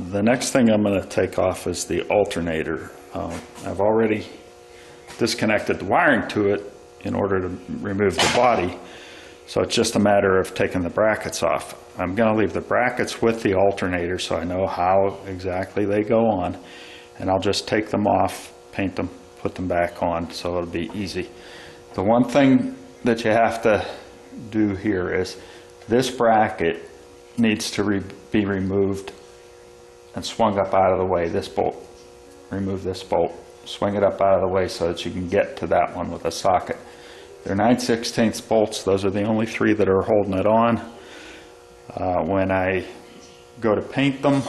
The next thing I'm going to take off is the alternator. I've already disconnected the wiring to it in order to remove the body, so it's just a matter of taking the brackets off. I'm going to leave the brackets with the alternator so I know how exactly they go on, and I'll just take them off, paint them, put them back on, so it'll be easy. The one thing that you have to do here is this bracket needs to be removed and swung up out of the way. This bolt, remove this bolt, swing it up out of the way so that you can get to that one with a socket. They're 9/16 bolts. Those are the only three that are holding it on. When I go to paint them,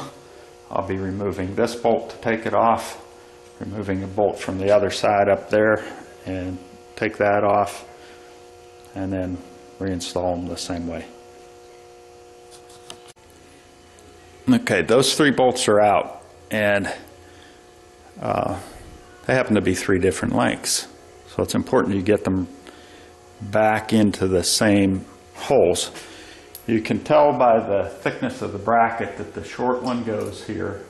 I'll be removing this bolt to take it off, removing a bolt from the other side up there and take that off, and then reinstall them the same way. Okay, those three bolts are out, and they happen to be three different lengths, so it's important you get them back into the same holes. You can tell by the thickness of the bracket that the short one goes here,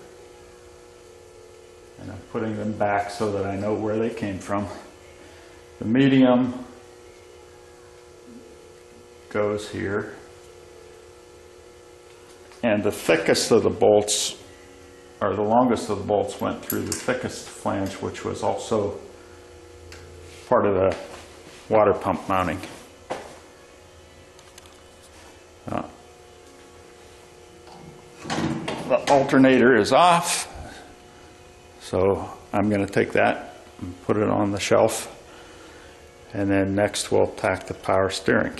and I'm putting them back so that I know where they came from. The medium goes here, and the thickest of the bolts, or the longest of the bolts, went through the thickest flange, which was also part of the water pump mounting. The alternator is off, so I'm going to take that and put it on the shelf, and then next we'll tack the power steering.